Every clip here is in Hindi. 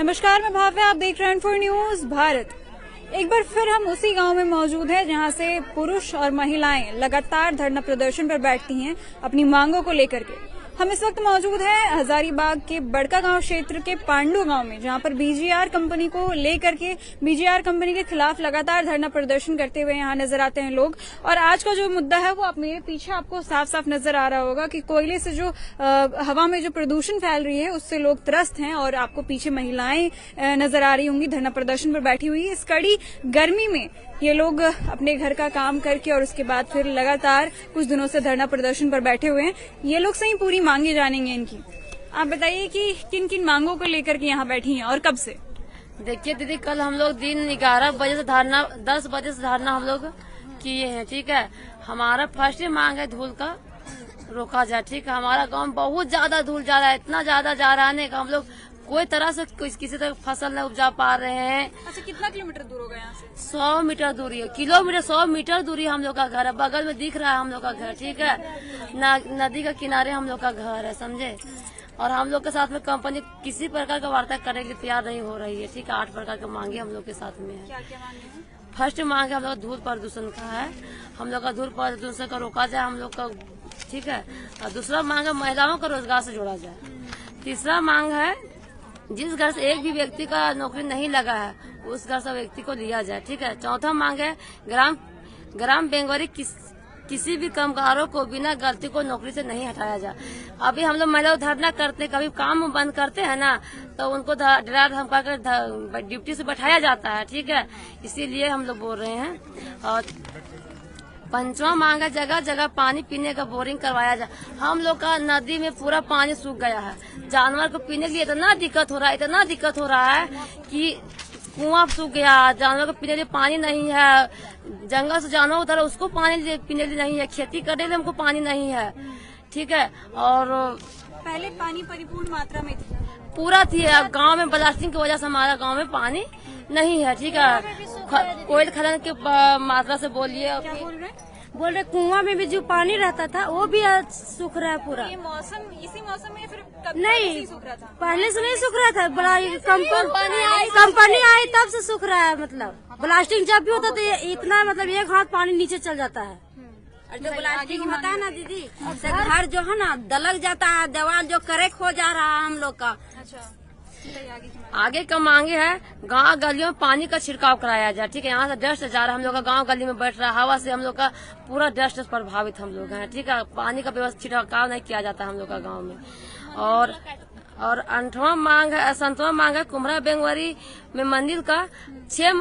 नमस्कार, मैं भाव्या, आप देख रहे हैं फॉर न्यूज भारत। एक बार फिर हम उसी गांव में मौजूद हैं जहां से पुरुष और महिलाएं लगातार धरना प्रदर्शन पर बैठती हैं अपनी मांगों को लेकर के। हम इस वक्त मौजूद हैं हजारीबाग के बड़का गांव क्षेत्र के पांडू गांव में, जहां पर बीजीआर कंपनी को लेकर के बीजीआर कंपनी के खिलाफ लगातार धरना प्रदर्शन करते हुए यहां नजर आते हैं लोग। और आज का जो मुद्दा है वो मेरे पीछे आपको साफ साफ नजर आ रहा होगा कि कोयले से जो हवा में जो प्रदूषण फैल रही है उससे लोग त्रस्त हैं। और आपको पीछे महिलाएं नजर आ रही होंगी धरना प्रदर्शन पर बैठी हुई। इस कड़ी गर्मी में ये लोग अपने घर का काम करके और उसके बाद फिर लगातार कुछ दिनों से धरना प्रदर्शन पर बैठे हुए हैं। ये लोग सही पूरी मांगे जानेंगे इनकी। आप बताइए कि किन किन मांगों को लेकर के यहाँ बैठी हैं और कब से? देखिए दीदी, कल हम लोग दिन 11 बजे से धरना, 10 बजे से धरना हम लोग किए हैं। ठीक है, हमारा फर्स्ट मांग है धूल का रोका जाए। ठीक है, हमारा गांव में बहुत ज्यादा धूल जा रहा है, इतना ज्यादा जा रहा है कि हम लोग कोई तरह से किसी तरह फसल नहीं उपजा पा रहे हैं। अच्छा, कितना किलोमीटर दूर होगा यहाँ से? 100 मीटर दूरी है, किलोमीटर 100 मीटर दूरी हम लोग का घर है। बगल में दिख रहा है हम लोग का घर। ठीक है, नदी के किनारे हम लोग का घर है, समझे। और हम लोग के साथ में कंपनी किसी प्रकार का वार्ता करने के लिए तैयार नहीं हो रही है। ठीक है, 8 प्रकार की मांगे हम लोग के साथ में है। क्या क्या मांगे हैं? फर्स्ट मांग है हम लोग धूल प्रदूषण का है, हम लोग का धूल प्रदूषण का रोका जाए हम लोग का। ठीक है, और दूसरा मांग है महिलाओं का रोजगार से जोड़ा जाए। तीसरा मांग है जिस घर से एक भी व्यक्ति का नौकरी नहीं लगा है उस घर से व्यक्ति को लिया जाए। ठीक है, चौथा मांग है ग्राम बेंगोरी किसी भी कामगारों को बिना गलती को नौकरी से नहीं हटाया जाए। अभी हम लोग महिला धरना करते, कभी काम बंद करते हैं ना, तो उनको डरा धमका कर ड्यूटी से बैठाया जाता है। ठीक है, इसीलिए हम लोग बोल रहे हैं। और पंचवा मांग है जगह जगह पानी पीने का बोरिंग करवाया जाए। हम लोग का नदी में पूरा पानी सूख गया है, जानवर को पीने के लिए इतना दिक्कत हो रहा है कि कुआं सूख गया, जानवर को पीने के लिए पानी नहीं है। जंगल से जानवर उतर उसको पानी पीने के लिए नहीं है, खेती करने के लिए हमको पानी नहीं है। ठीक है, और पहले पानी परिपूर्ण मात्रा में थी, पूरा थी। गांव में ब्लास्टिंग की वजह से हमारा गांव में पानी नहीं है। ठीक है, कोयल खनन की मात्रा से बोलिए। क्या बोल रहे कुआं में भी जो पानी रहता था वो भी सूख रहा है पूरा। ये मौसम, इसी मौसम में फिर नहीं सूख रहा था? पहले से नहीं सूख रहा था, बड़ा कंपनी आई तब से सूख रहा है। मतलब ब्लास्टिंग जब भी होता तो इतना, मतलब एक हाथ पानी नीचे चल जाता है। जो ब्लास्टिंग होता है ना दीदी, उससे घर जो है ना दलक जाता है, दीवार जो करेक हो जा रहा है हम लोग का। अच्छा, आगे का मांगे है गांव गलियों में पानी का छिड़काव कराया जाए। ठीक है, यहाँ से डस्ट जा रहा है, हम लोग का गांव गली में बैठ रहा है, हवा से हम लोग का पूरा डस्ट से प्रभावित हम लोग हैं। ठीक है, पानी का व्यवस्थित छिड़काव नहीं किया जाता हम लोग का गांव में। और 8वां मांग है, 7वां मांग है कुम्हरा बेंगवरी में मंदिर का 6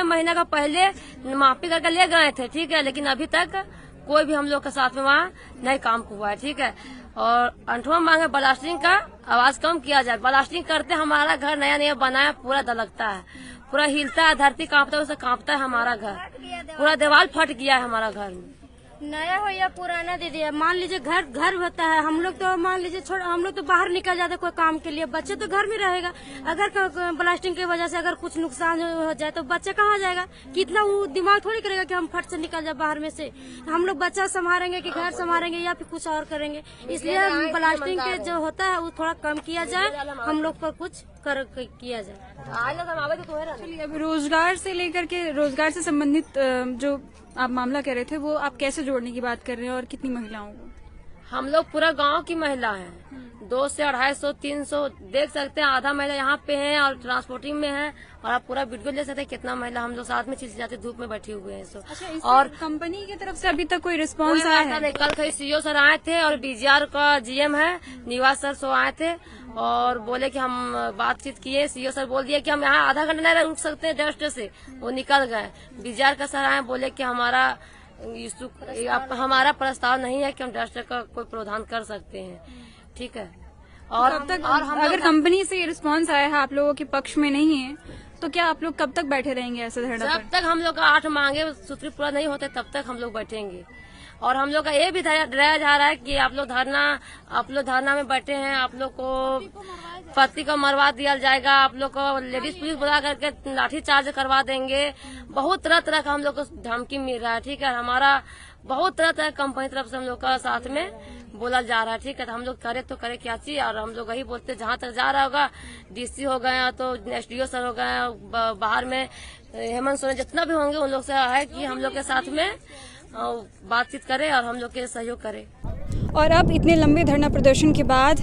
महीना का पहले माफी करके ले गए थे। ठीक है, लेकिन अभी तक कोई भी हम लोग के साथ में वहाँ नहीं काम हुआ है। ठीक है, और 8वां मांग है ब्लास्टिंग का आवाज कम किया जाए। ब्लास्टिंग करते हमारा घर नया बनाया पूरा दलकता है, पूरा हिलता है, धरती कांपता है, उससे कांपता है हमारा घर, पूरा दीवार फट गया है हमारा घर में। नया हो या पुराना दीदी, मान लीजिए घर होता है, हम लोग तो मान लीजिए हम लोग तो बाहर निकल जाते कोई काम के लिए, बच्चे तो घर में रहेगा। अगर ब्लास्टिंग की वजह से अगर कुछ नुकसान हो जाए तो बच्चा कहाँ जाएगा? कितना वो दिमाग थोड़ी करेगा कि हम फट से निकल जाए बाहर में से। हम लोग बच्चा संभालेंगे कि घर संभालेंगे या फिर कुछ और करेंगे। इसलिए ब्लास्टिंग के जो होता है वो थोड़ा कम किया जाए, हम लोग पर कुछ किया जाए। चलिए, अभी रोजगार से संबंधित जो आप मामला कह रहे थे वो आप कैसे जोड़ने की बात कर रहे हैं और कितनी महिलाओं को? हम लोग पूरा गांव की महिला हैं, 200 से 250 300 देख सकते हैं। आधा महिला यहाँ पे है और ट्रांसपोर्टिंग में है, और आप पूरा वीडियो ले सकते हैं कितना महिला हम लोग साथ में चिल्लाते धूप में बैठी हुए हैं। अच्छा, और कंपनी की तरफ से अभी तक कोई रिस्पॉन्स आया है? कल सीईओ सर आए थे और बीजीआर का जीएम है निवास सर सो आए थे और बोले कि हम बातचीत किए। सीईओ सर बोल दिया कि हम यहाँ आधा घंटा नहीं रुक सकते डस्ट से, वो निकल गए। बीजीआर का सर आए, बोले कि हमारा प्रस्ताव नहीं है कि हम डस्ट का कोई प्रावधान कर सकते हैं। ठीक है, और अब तक अगर कंपनी से ये रिस्पांस आया है आप लोगों के पक्ष में नहीं है तो क्या आप लोग कब तक बैठे रहेंगे ऐसे धरना पर? जब तक हम लोग का 8 मांगे सूत्री पूरा नहीं होते तब तक हम लोग बैठेंगे। और हम लोग का ये भी डराया जा रहा है कि आप लोग धरना में बैठे हैं, आप लोग को पति को मरवा दिया जाएगा, आप लोग को लेडीज पुलिस बुला करके लाठी चार्ज करवा देंगे। बहुत तरह का हम लोग को धमकी मिल रहा है। ठीक है, हमारा बहुत तरह तरह कंपनी तरफ से हम लोग का साथ में बोला जा रहा है। ठीक है, तो हम लोग करे तो करे क्या चीज, और हम लोग वही बोलते जहाँ तक जा रहा होगा, डीसी हो गए तो एसडीओ सर हो गए, बाहर में हेमंत सोरेन जितना भी होंगे उन लोग से है कि हम लोग के साथ में बातचीत करे और हम लोग के सहयोग करे। और अब इतने लंबे धरना प्रदर्शन के बाद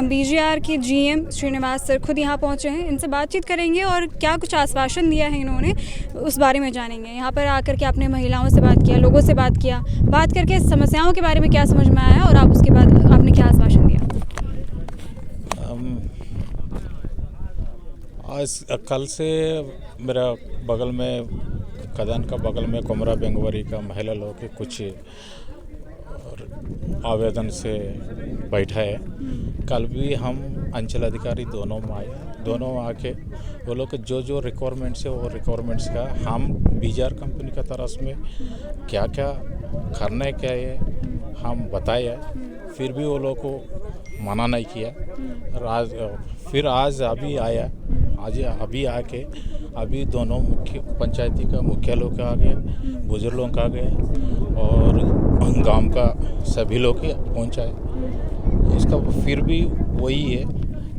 बीजीआर के जीएम श्रीनिवास सर खुद यहाँ पहुँचे हैं, इनसे बातचीत करेंगे और क्या कुछ आश्वासन दिया है इन्होंने उस बारे में जानेंगे। यहाँ पर आकर के आपने महिलाओं से बात किया, लोगों से बात किया, बात करके समस्याओं के बारे में क्या समझ में आया और आप उसके बाद आपने क्या आश्वासन दिया? आज कल से मेरा बगल में कदन का बगल में कुमरा बेंगवरी का महिला लोग के कुछ आवेदन से बैठा है। कल भी हम अंचल अधिकारी दोनों आके वो लोग के जो रिक्वायरमेंट्स है वो रिक्वायरमेंट्स का हम बीजीआर कंपनी का तरफ में क्या क्या करने क्या है हम बताए, फिर भी वो लोग को मना नहीं किया। फिर आज अभी आया, आज अभी आके अभी दोनों मुख्य पंचायती का मुखिया लोग आ गए, बुजुर्ग लोग आ गए और गांव का सभी लोग पहुंचाए। इसका फिर भी वही है,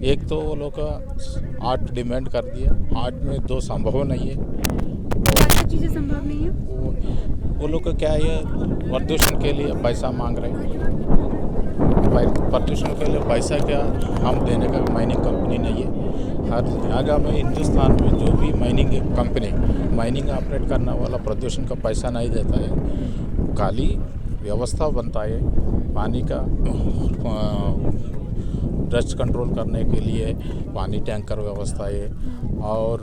एक तो वो लोग का 8 डिमांड कर दिया, 8 में 2 संभव नहीं है। क्या चीज़ें संभव नहीं है? वो लोग का क्या है, प्रदूषण के लिए पैसा मांग रहे हैं। प्रदूषण के लिए पैसा क्या हम देने का माइनिंग कंपनी नहीं है। हर आगामी हिंदुस्तान में जो भी माइनिंग कंपनी माइनिंग ऑपरेट करने वाला प्रदूषण का पैसा नहीं देता है, खाली व्यवस्था बनता है पानी का डस्ट कंट्रोल करने के लिए पानी टैंकर व्यवस्था है और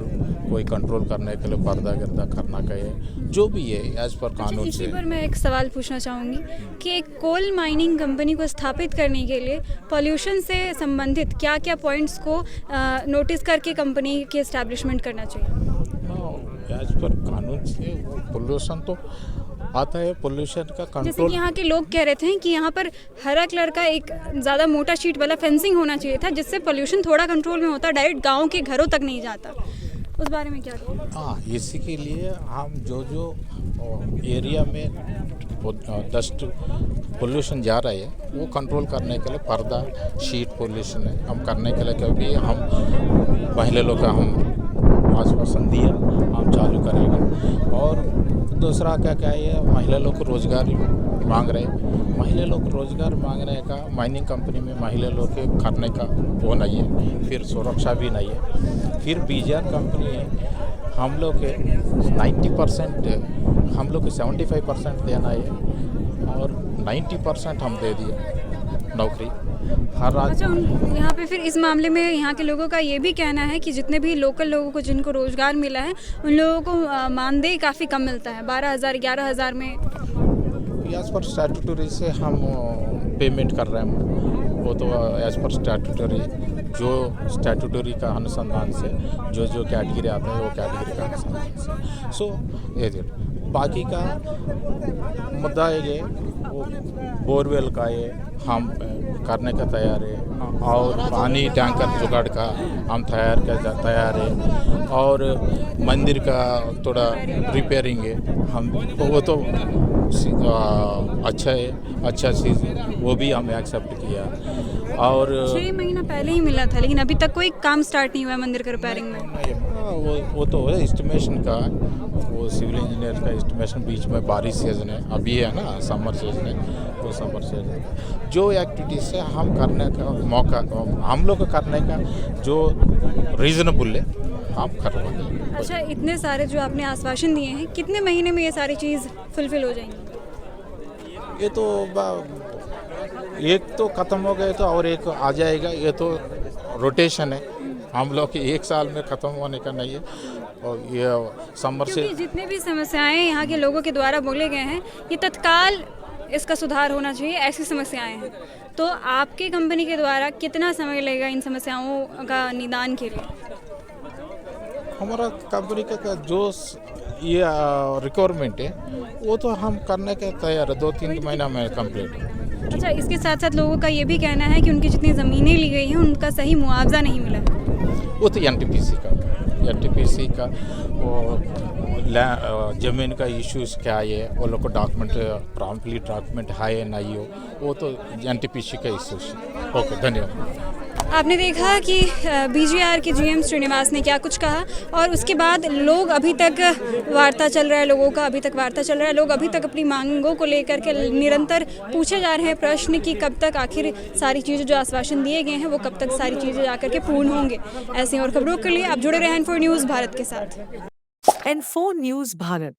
कोई कंट्रोल करने के लिए पर्दा गिरदा करना का है, जो भी है एज पर कानून से। इसी पर मैं एक सवाल पूछना चाहूँगी कि एक कोल माइनिंग कंपनी को स्थापित करने के लिए पॉल्यूशन से संबंधित क्या क्या पॉइंट्स को नोटिस करके कंपनी की एस्टैब्लिशमेंट करना चाहिए? एज पर कानून से पोल्यूशन तो आता है, पोल्यूशन का कंट्रोल। जैसे कि यहाँ के लोग कह रहे थे कि यहाँ पर हरा कलर का एक ज़्यादा मोटा शीट वाला फेंसिंग होना चाहिए था, जिससे पोल्यूशन थोड़ा कंट्रोल में होता, डायरेक्ट गाँव के घरों तक नहीं जाता। उस बारे में क्या कहें? हाँ, इसी के लिए हम जो एरिया में डस्ट पोल्यूशन जा रहा है वो कंट्रोल करने के लिए पर्दा शीट पोल्यूशन है हम करने के लिए, क्योंकि हम महिला लोग का हम आश्वासन दिया हम चालू करेंगे। और दूसरा क्या है, महिला लोग रोजगार मांग रहे, महिला लोग रोजगार मांगने का माइनिंग कंपनी में महिला लोग के करने का वो नहीं है, फिर सुरक्षा भी नहीं है। फिर बीजीआर कंपनी है, हम लोग के 90% हम लोग के 75% देना है और 90% हम दे दिए नौकरी हर राज्य। अच्छा, यहाँ पे फिर इस मामले में यहाँ के लोगों का ये भी कहना है कि जितने भी लोकल लोगों को जिनको रोजगार मिला है उन लोगों को मानदेय काफ़ी कम मिलता है, 12,000 11,000 में। एज पर स्टैट्यूटरी से हम पेमेंट कर रहे हैं, वो तो एज पर स्टैट्यूटरी जो स्टैट्यूटरी का अनुसंधान से जो कैटेगरी आता है वो कैटेगरी का अनुसंधान से। सो बाकी का मुद्दा है वो बोरवेल का है हम करने का तैयार है, और पानी टैंकर जुगाड़ का हम तैयार है, और मंदिर का थोड़ा रिपेयरिंग है हम, तो वो तो अच्छा है, अच्छा चीज़ है, वो भी हमें एक्सेप्ट किया। और 6 महीना पहले ही मिला था, लेकिन अभी तक कोई काम स्टार्ट नहीं हुआ है मंदिर के रिपेयरिंग में। वो तो है एस्टिमेशन का, वो सिविल इंजीनियर का एस्टिमेशन, बीच में बारिश सीजन है अभी है ना, समर सीजन है, वो समर सीजन जो एक्टिविटीज से हम करने का मौका हम लोग करने का जो रीजनेबल है हम करवाएंगे। अच्छा, इतने सारे जो आपने आश्वासन दिए हैं, कितने महीने में ये सारी चीज़ फुलफिल हो जाएंगी? ये तो एक तो ख़त्म हो गए तो और एक आ जाएगा, ये तो रोटेशन है, हम लोग के 1 साल में ख़त्म होने का नहीं है। और ये समर से जितने भी समस्याएं यहाँ के लोगों के द्वारा बोले गए हैं, ये तत्काल इसका सुधार होना चाहिए, ऐसी समस्याएं हैं। तो आपकी कंपनी के द्वारा कितना समय लगेगा इन समस्याओं का निदान के लिए? हमारा कंपनी का जो ये रिक्वायरमेंट है वो तो हम करने के तैयार है, 2-3 महीना में कंप्लीट है। अच्छा, इसके साथ साथ लोगों का ये भी कहना है कि उनकी जितनी ज़मीनें ली गई हैं उनका सही मुआवजा नहीं मिला है। वो तो एनटीपीसी का एनटीपीसी का वो ज़मीन का इश्यूज क्या है, वो लोग को डॉक्यूमेंट प्रॉम्प्टली डॉक्यूमेंट है या नहीं हो, वो तो एनटीपीसी का इश्यूज। ओके, धन्यवाद। आपने देखा कि बीजीआर के जीएम श्रीनिवास ने क्या कुछ कहा और उसके बाद लोग अभी तक वार्ता चल रहा है, लोगों का अभी तक वार्ता चल रहा है। लोग अभी तक अपनी मांगों को लेकर के निरंतर पूछे जा रहे हैं प्रश्न कि कब तक आखिर सारी चीज़ें जो आश्वासन दिए गए हैं वो कब तक सारी चीज़ें जाकर के पूर्ण होंगे। ऐसी और खबरों के लिए आप जुड़े रहे N4 न्यूज़ भारत के साथ। N4 news Bharat